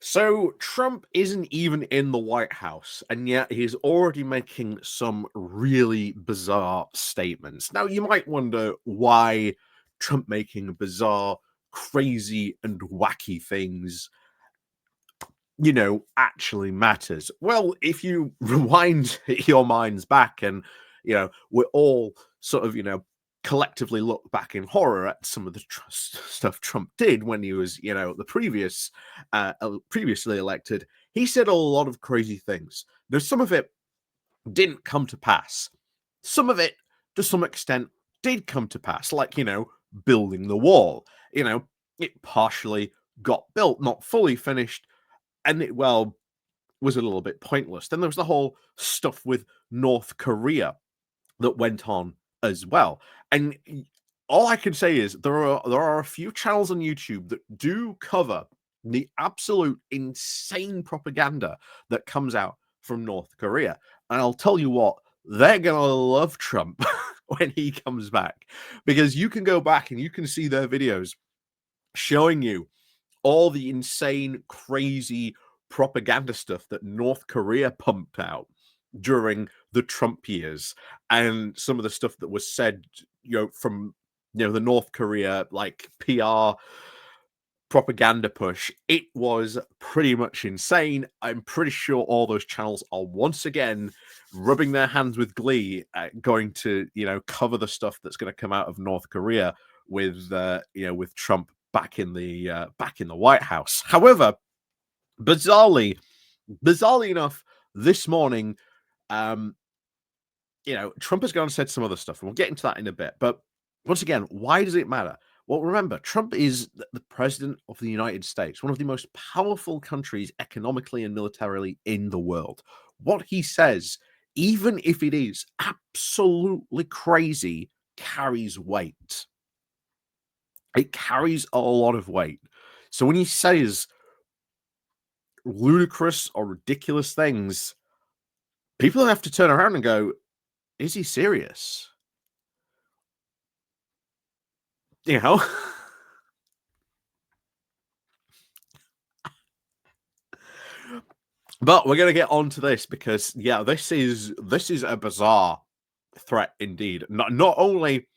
So Trump isn't even in the White House, and yet he's already making some really bizarre statements. Now, you might wonder why Trump making bizarre, crazy, and wacky things, actually matters. Well, if you rewind your minds back and, we're all sort of, collectively look back in horror at some of the stuff Trump did when he was, previously elected, he said a lot of crazy things. Now, some of it didn't come to pass. Some of it, to some extent, did come to pass, like, building the wall. It partially got built, not fully finished, and it, well, was a little bit pointless. Then there was the whole stuff with North Korea that went on as well. And all I can say is there are a few channels on YouTube that do cover the absolute insane propaganda that comes out from North Korea. And I'll tell you what, they're going to love Trump when he comes back, because you can go back and you can see their videos showing you all the insane, crazy propaganda stuff that North Korea pumped out during the Trump years, and some of the stuff that was said, from the North Korea like PR propaganda push. It was pretty much insane. I'm pretty sure all those channels are once again rubbing their hands with glee at going to cover the stuff that's going to come out of North Korea with with Trump back in the White House. However, bizarrely enough, this morning, Trump has gone and said some other stuff, and we'll get into that in a bit. But once again, why does it matter? Well, remember, Trump is the president of the United States, one of the most powerful countries economically and militarily in the world. What he says, even if it is absolutely crazy, carries weight. It carries a lot of weight. So when he says ludicrous or ridiculous things, people have to turn around and go, is he serious? But we're going to get on to this because, this is a bizarre threat indeed. Not only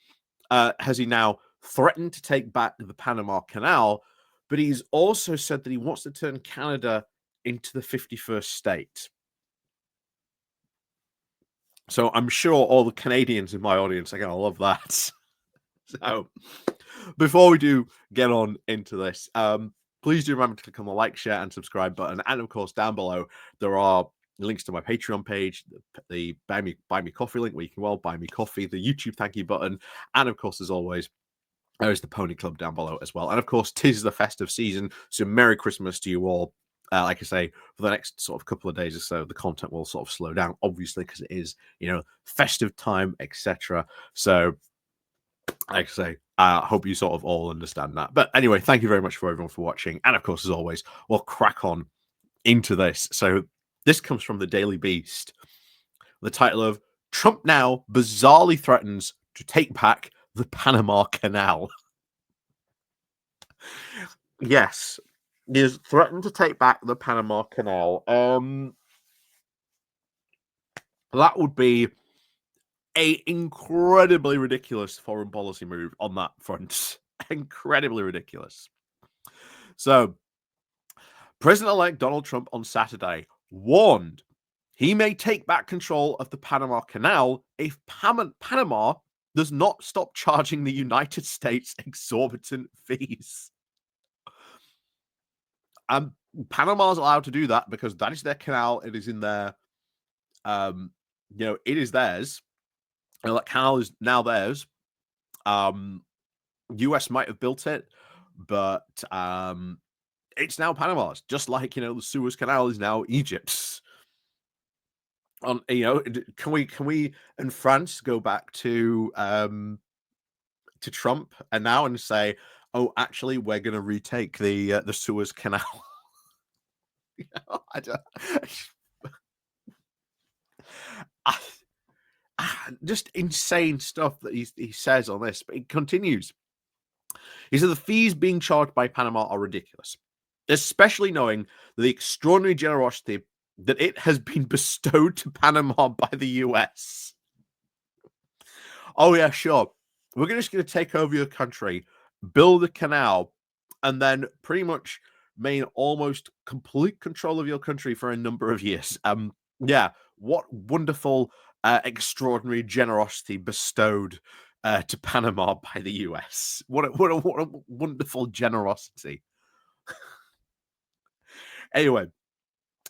has he now threatened to take back the Panama Canal, but he's also said that he wants to turn Canada into the 51st state. So I'm sure all the Canadians in my audience are going to love that. So before we do get on into this, please do remember to click on the like, share, and subscribe button. And of course, down below, there are links to my Patreon page, the buy me coffee link where you can buy me coffee, the YouTube thank you button, and of course, as always, there's the Pony Club down below as well. And of course, 'tis the festive season, so Merry Christmas to you all. Like I say, for the next sort of couple of days or so, the content will sort of slow down, obviously, because it is, festive time, etc. So, like I say, I hope you sort of all understand that. But anyway, thank you very much for everyone for watching. And of course, as always, we'll crack on into this. So this comes from the Daily Beast. The title of Trump now bizarrely threatens to take back the Panama Canal. Yes, he has threatened to take back the Panama Canal. That would be a incredibly ridiculous foreign policy move on that front. Incredibly ridiculous. So, President-elect Donald Trump on Saturday warned he may take back control of the Panama Canal if Panama does not stop charging the United States exorbitant fees. Panama's allowed to do that because that is their canal. It is in their, it is theirs. And that canal is now theirs. US might have built it, but it's now Panama's. Just like the Suez Canal is now Egypt's. Can we and France go back to Trump and now and say, oh, actually, we're going to retake the Suez Canal? I don't. Just insane stuff that he says on this, but he continues. He said the fees being charged by Panama are ridiculous. especially knowing the extraordinary generosity that it has been bestowed to Panama by the US. Oh, yeah, sure. We're just going to take over your country, build a canal, and then pretty much maintain almost complete control of your country for a number of years. Yeah, what wonderful, extraordinary generosity bestowed to Panama by the US. What a wonderful generosity. Anyway,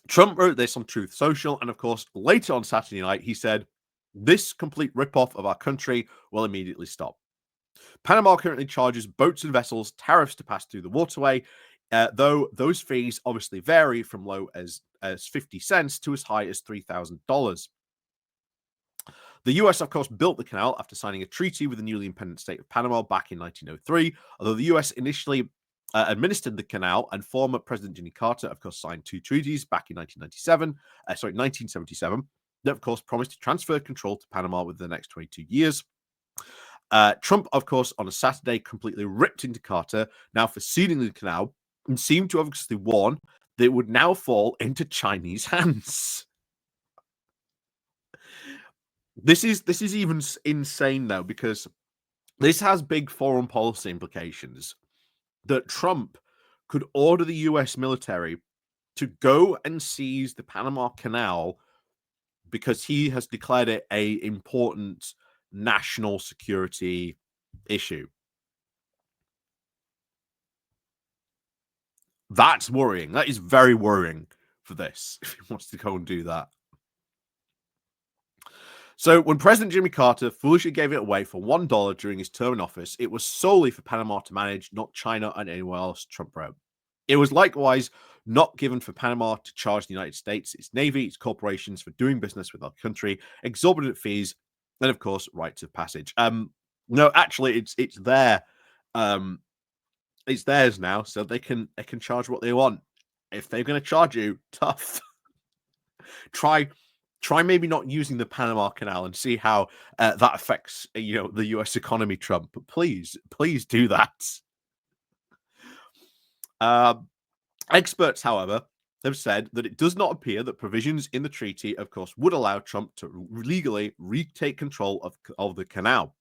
Trump wrote this on Truth Social, and of course, later on Saturday night, he said, "This complete ripoff of our country will immediately stop." Panama currently charges boats and vessels tariffs to pass through the waterway, though those fees obviously vary from low as 50 cents to as high as $3,000. The US, of course, built the canal after signing a treaty with the newly independent state of Panama back in 1903, although the US initially administered the canal, and former President Jimmy Carter, of course, signed two treaties back in 1977, that, of course, promised to transfer control to Panama within the next 22 years. Trump, of course, on a Saturday, completely ripped into Carter, now for ceding the canal, and seemed to obviously warn that it would now fall into Chinese hands. This is even insane, though, because this has big foreign policy implications. That Trump could order the US military to go and seize the Panama Canal because he has declared it a important national security issue. That's worrying. That is very worrying for this, if he wants to go and do that. So when President Jimmy Carter foolishly gave it away for $1 during his term in office, it was solely for Panama to manage, not China and anyone else, Trump wrote. It was likewise not given for Panama to charge the United States, its Navy, its corporations for doing business with our country, exorbitant fees, and of course, rights of passage. No, actually, it's there. It's theirs now, so they can charge what they want. If they're going to charge you, tough. Try maybe not using the Panama Canal and see how that affects the U.S. economy, Trump. But please do that. Experts, however, have said that it does not appear that provisions in the treaty, of course, would allow Trump to legally retake control of the canal.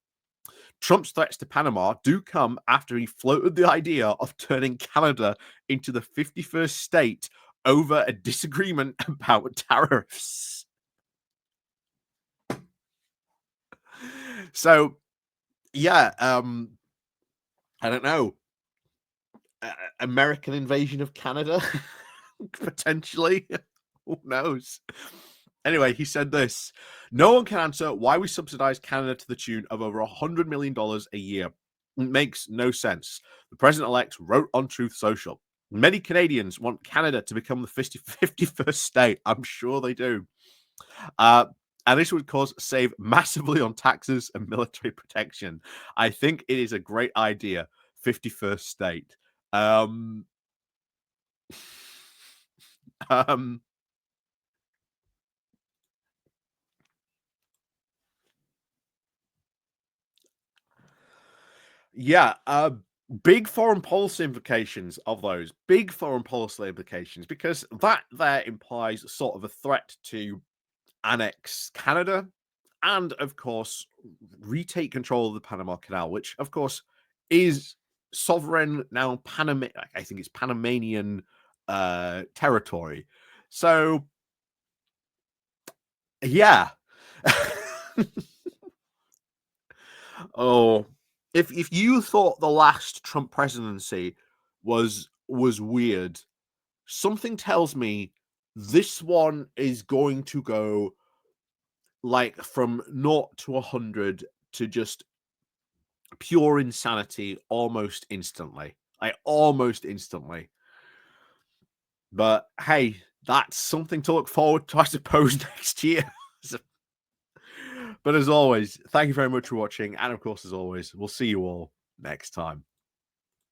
Trump's threats to Panama do come after he floated the idea of turning Canada into the 51st state over a disagreement about tariffs. So, yeah, I don't know. American invasion of Canada, potentially. Who knows? Anyway, he said this: "No one can answer why we subsidize Canada to the tune of over $100 million a year. It makes no sense." The president-elect wrote on Truth Social. "Many Canadians want Canada to become the 51st state. I'm sure they do. And this would save massively on taxes and military protection. I think it is a great idea. 51st state." Yeah, big foreign policy implications of those. Big foreign policy implications, because that there implies sort of a threat to annex Canada and, of course, retake control of the Panama Canal, which, of course, is sovereign now I think it's Panamanian territory. So, yeah. Oh, if you thought the last Trump presidency was weird, something tells me this one is going to go like from 0 to 100 to just pure insanity almost instantly. Almost instantly. But hey, that's something to look forward to, I suppose, next year. But as always, thank you very much for watching. And of course, as always, we'll see you all next time.